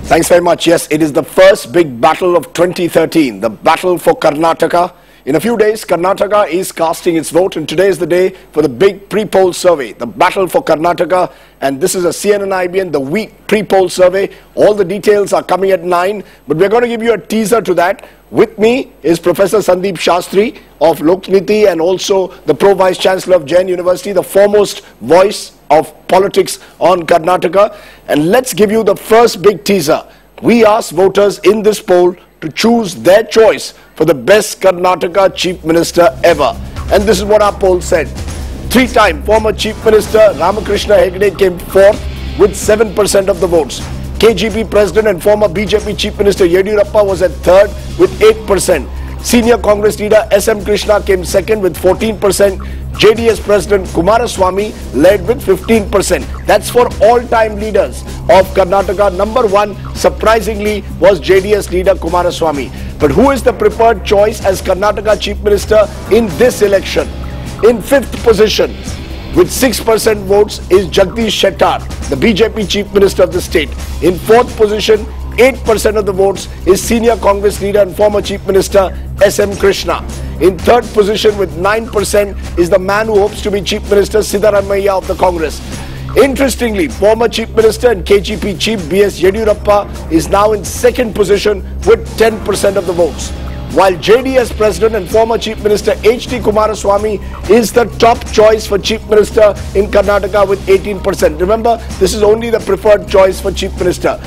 Thanks very much. Yes, it is the first big battle of 2013, the battle for Karnataka. In a few days, Karnataka is casting its vote, and today is the day for the big pre-poll survey, the battle for Karnataka. And this is a CNN-IBN-The week pre-poll survey. All the details are coming at 9, but we're going to give you a teaser to that. With me is Professor Sandeep Shastri of Lokniti and also the Pro-Vice Chancellor of Jain University, the foremost voice of politics on Karnataka. And let's give you the first big teaser. We asked voters in this poll to choose their choice for the best Karnataka Chief Minister ever. And this is what our poll said. Three-time former Chief Minister Ramakrishna Hegde came fourth with 7% of the votes. KGP President and former BJP Chief Minister Yediyurappa was at third with 8%. Senior Congress leader S.M. Krishna came second with 14%. JDS President Kumaraswamy led with 15%. That's for all-time leaders of Karnataka. Number one, surprisingly, was JDS leader Kumaraswamy. But who is the preferred choice as Karnataka Chief Minister in this election? In fifth position, with 6% votes, is Jagdish Shettar, the BJP Chief Minister of the state. In fourth position, 8% of the votes is Senior Congress leader and former Chief Minister S.M. Krishna. In third position with 9% is the man who hopes to be Chief Minister Siddaramaiah of the Congress. Interestingly, former Chief Minister and KGP Chief B.S. Yediyurappa is now in second position with 10% of the votes. While JDS President and former Chief Minister HD Kumaraswamy is the top choice for Chief Minister in Karnataka with 18%. Remember, this is only the preferred choice for Chief Minister.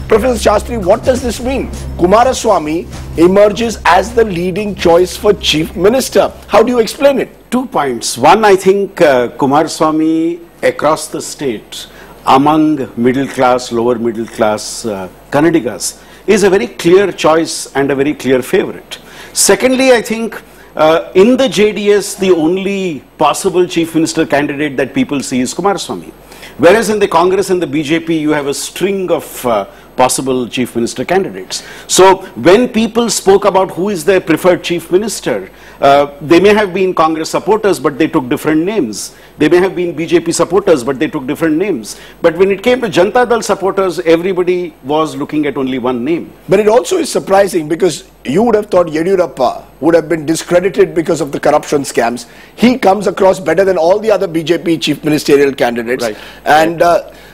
Professor Shastri, what does this mean? Kumaraswamy emerges as the leading choice for Chief Minister. How do you explain it? 2 points. One, I think Kumaraswamy across the state, among middle class, lower middle class Kannadigas, is a very clear choice and a very clear favorite. Secondly, I think in the JDS, the only possible Chief Minister candidate that people see is Kumaraswamy. Whereas in the Congress and the BJP, you have a string of possible Chief Minister candidates. So when people spoke about who is their preferred Chief Minister, they may have been Congress supporters, but they took different names. They may have been BJP supporters, but they took different names. But when it came to Janata Dal supporters, everybody was looking at only one name. But it also is surprising because you would have thought Yediyurappa would have been discredited because of the corruption scams. He comes across better than all the other BJP chief ministerial candidates. Right. And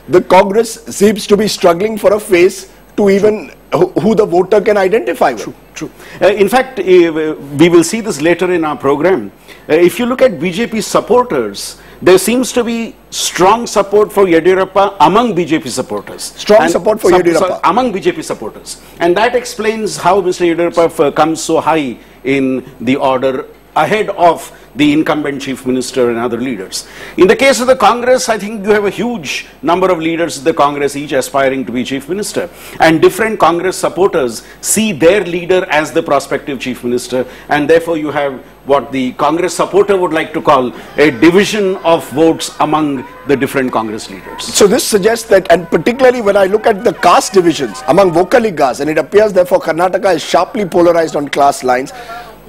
the Congress seems to be struggling for a face to even who the voter can identify with. True. In fact, we will see this later in our program. If you look at BJP supporters, there seems to be strong support for Yediyurappa among BJP supporters. Strong support for Yediyurappa? Among BJP supporters. And that explains how Mr. Yediyurappa comes so high in the order ahead of the incumbent Chief Minister and other leaders. In the case of the Congress, I think you have a huge number of leaders in the Congress, each aspiring to be Chief Minister. And different Congress supporters see their leader as the prospective Chief Minister. And therefore you have what the Congress supporter would like to call a division of votes among the different Congress leaders. So this suggests that, and particularly when I look at the caste divisions among Vokaligas, and it appears therefore Karnataka is sharply polarized on class lines.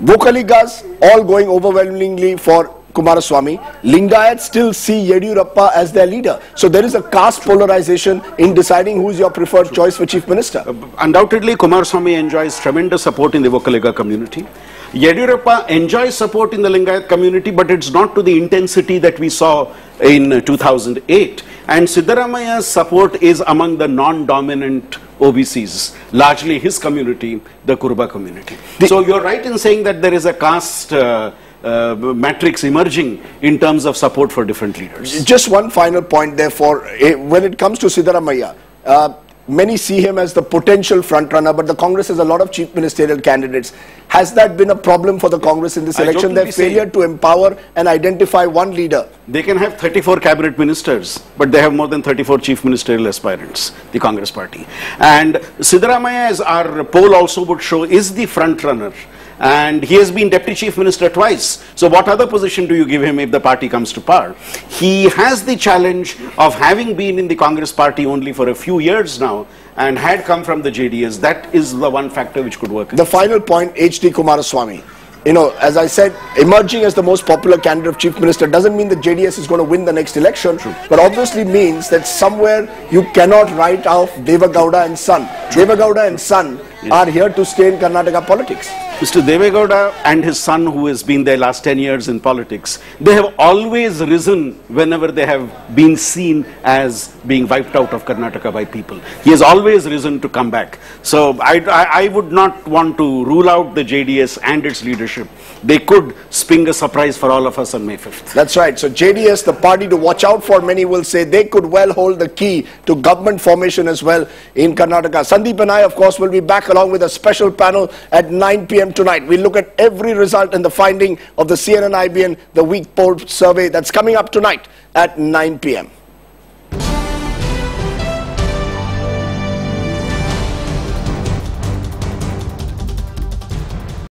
Vokaligas all going overwhelmingly for Kumaraswamy. Lingayats still see Yediyurappa as their leader. So there is a caste polarization in deciding who is your preferred choice for Chief Minister. Undoubtedly, Kumaraswamy enjoys tremendous support in the Vokaliga community. Yediyurappa enjoys support in the Lingayat community, but it's not to the intensity that we saw in 2008. And Siddaramaiah's support is among the non-dominant OBCs, largely his community, the Kuruba community. So you're right in saying that there is a caste matrix emerging in terms of support for different leaders. Just one final point therefore, when it comes to Siddaramaiah, many see him as the potential frontrunner, but the Congress has a lot of chief ministerial candidates. Has that been a problem for the Congress in this election, their failure to empower and identify one leader? They can have 34 cabinet ministers, but they have more than 34 chief ministerial aspirants, the Congress party. And Siddaramaiah, as our poll also would show, is the frontrunner. And he has been Deputy Chief Minister twice. So what other position do you give him if the party comes to power? He has the challenge of having been in the Congress party only for a few years now and had come from the JDS. That is the one factor which could work. The final point, HD Kumaraswamy. as I said, emerging as the most popular candidate of Chief Minister doesn't mean that JDS is going to win the next election. True. But obviously means that somewhere you cannot write off Devegowda and son. True. Devegowda and son are here to stay in Karnataka politics. Mr. Devegowda and his son, who has been there last 10 years in politics, they have always risen whenever they have been seen as being wiped out of Karnataka by people. He has always risen to come back. So I would not want to rule out the JDS and its leadership. They could spring a surprise for all of us on May 5th. That's right. So JDS, the party to watch out for, many will say they could well hold the key to government formation as well in Karnataka. Sandeep and I, of course, will be back along with a special panel at 9 p.m. tonight. We'll look at every result and the finding of the CNN-IBN-The week poll survey that's coming up tonight at 9 p.m.